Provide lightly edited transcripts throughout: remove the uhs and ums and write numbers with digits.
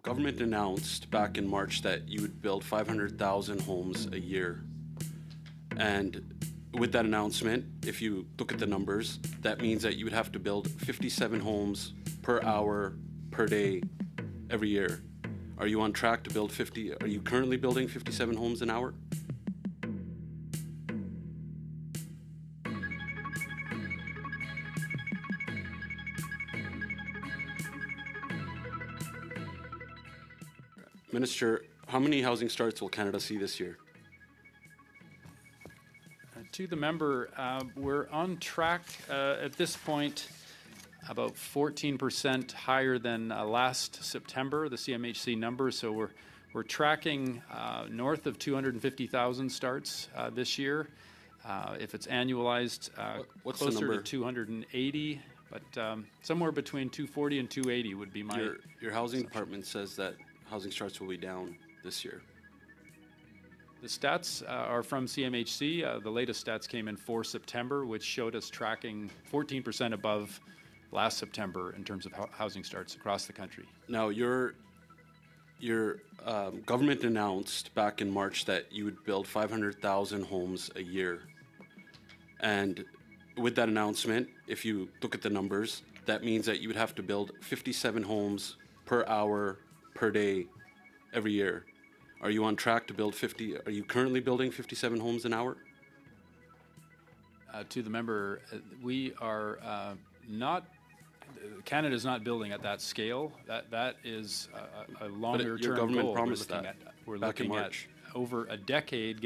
government announced back in March that you would build 500,000 homes a year. And with that announcement, if you look at the numbers, that means that you would have to build 57 homes per hour, per day, every year. Are you on track to build 50? Are you currently building 57 homes an hour? Minister, how many housing starts will Canada see this year? To the member, we're on track at this point, about 14% higher than last September, the CMHC number. So we're tracking north of 250,000 starts this year. If it's annualized, What's the closer number? to 280, but somewhere between 240 and 280 would be my. Your housing department says that housing starts will be down this year. The stats are from CMHC. The latest stats came in for September, which showed us tracking 14% above last September in terms of housing starts across the country. Now, your government announced back in March that you would build 500,000 homes a year. And with that announcement, if you look at the numbers, that means that you would have to build 57 homes per hour, per day, every year. Are you on track to build 50? Are you currently building 57 homes an hour? To the member, we are not. Canada is not building at that scale. That is a longer-term your government goal. promised We're back in looking at March. over a decade,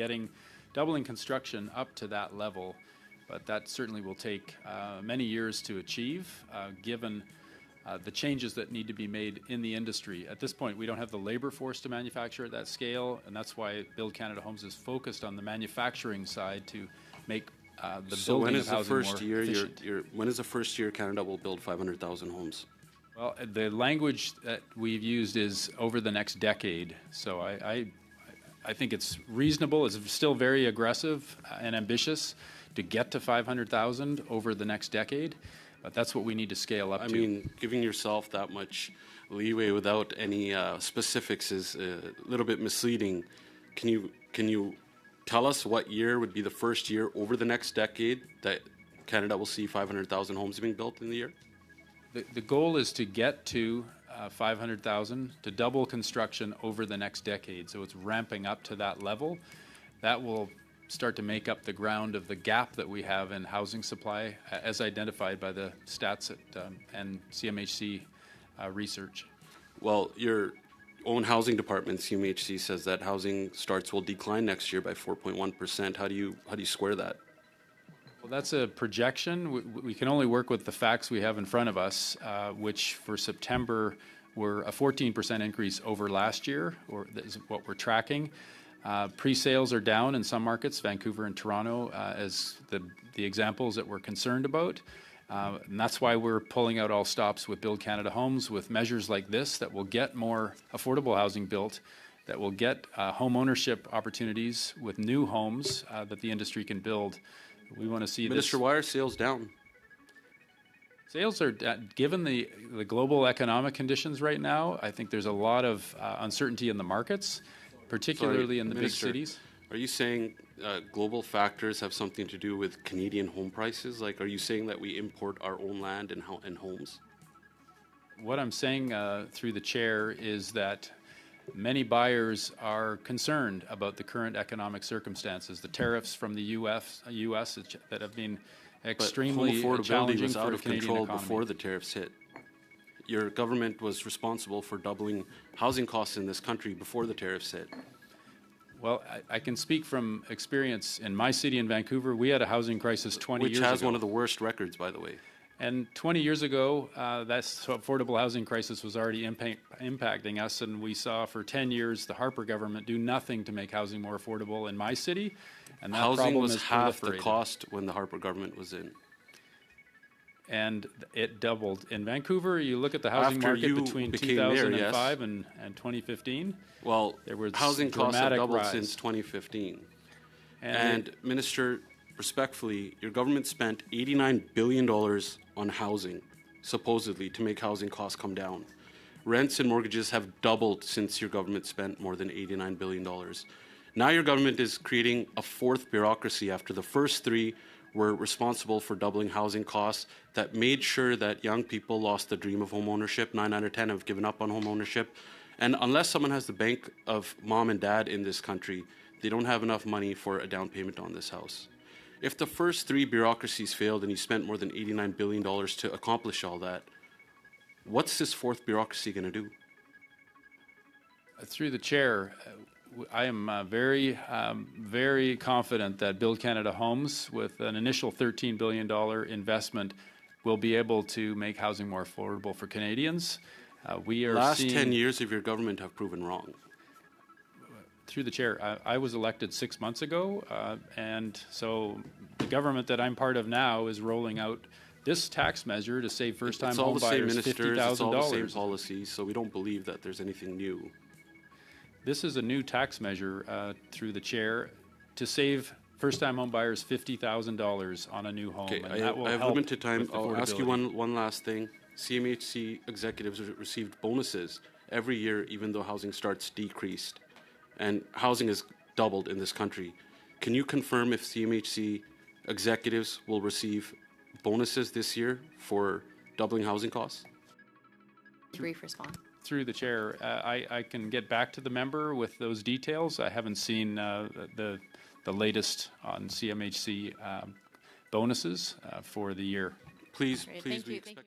doubling construction up to that level. But that certainly will take many years to achieve, given the changes that need to be made in the industry. At this point, we don't have the labor force to manufacture at that scale, and that's why Build Canada Homes is focused on the manufacturing side to make the building of housing more efficient. When is the first year Canada will build 500,000 homes? Well, the language that we've used is over the next decade. So I think it's reasonable. It's still very aggressive and ambitious to get to 500,000 over the next decade. But that's what we need to scale up to. I mean, giving yourself that much leeway without any specifics is a little bit misleading. Can you tell us what year would be the first year over the next decade that Canada will see 500,000 homes being built in the year? The goal is to get to 500,000, to double construction over the next decade. So it's ramping up to that level. That will start to make up the ground of the gap that we have in housing supply as identified by the stats and CMHC research. Well, your own housing department, CMHC, says that housing starts will decline next year by 4.1%. How do you square that? Well, that's a projection. We can only work with the facts we have in front of us, which for September were a 14% increase over last year, or that is what we're tracking. Pre-sales are down in some markets, Vancouver and Toronto, as the examples that we're concerned about. And that's why we're pulling out all stops with Build Canada Homes, with measures like this that will get more affordable housing built, that will get home ownership opportunities with new homes that the industry can build. We want to see Minister, why are sales down? Sales are, given the global economic conditions right now, I think there's a lot of uncertainty in the markets, particularly in the Minister, big cities. Are you saying global factors have something to do with Canadian home prices? Like, are you saying that we import our own land and homes? What I'm saying through the chair is that many buyers are concerned about the current economic circumstances. The tariffs from the U.S. that have been extremely but home affordability challenging was for out the of Canadian control economy. before the tariffs hit. Your government was responsible for doubling housing costs in this country before the tariffs hit. Well, I can speak from experience in my city in Vancouver. We had a housing crisis 20 years ago. Which has one of the worst records, by the way. And 20 years ago, that affordable housing crisis was already impacting us, and we saw for 10 years the Harper government do nothing to make housing more affordable in my city, and that housing problem was has half the proliferated. cost when the Harper government was in. And it doubled. In Vancouver, you look at the housing After market you between became 2005 mayor, yes. and 2015. Well, there was housing costs have dramatic doubled rise. since 2015. And Minister, respectfully, your government spent $89 billion on housing, supposedly, to make housing costs come down. Rents and mortgages have doubled since your government spent more than $89 billion. Now your government is creating a fourth bureaucracy after the first three were responsible for doubling housing costs that made sure that young people lost the dream of home ownership. 9 out of 10 have given up on home ownership. And unless someone has the bank of mom and dad in this country, they don't have enough money for a down payment on this house. If the first three bureaucracies failed and you spent more than $89 billion to accomplish all that, what's this fourth bureaucracy going to do? Through the chair, I am very confident that Build Canada Homes, with an initial $13 billion investment, will be able to make housing more affordable for Canadians. We are Last 10 years of your government have proven wrong. Through the chair, I was elected 6 months ago, and so the government that I'm part of now is rolling out this tax measure to save first-time home buyers $50,000. It's all the same policies, so we don't believe that there's anything new. This is a new tax measure through the chair to save first-time home buyers $50,000 on a new home. Okay, and I that will have help limited time. with I'll ask you affordability. one last thing. CMHC executives received bonuses every year, even though housing starts decreased. And housing has doubled in this country. Can you confirm if CMHC executives will receive bonuses this year for doubling housing costs? Brief response. Through the chair, I can get back to the member with those details. I haven't seen the latest on CMHC bonuses for the year. Please, Great, please. thank you. Thank you.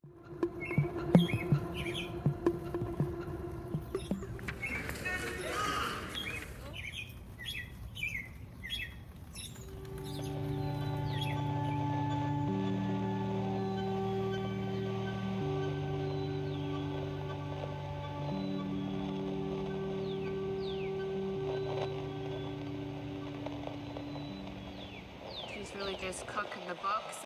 He's really just cooking the books.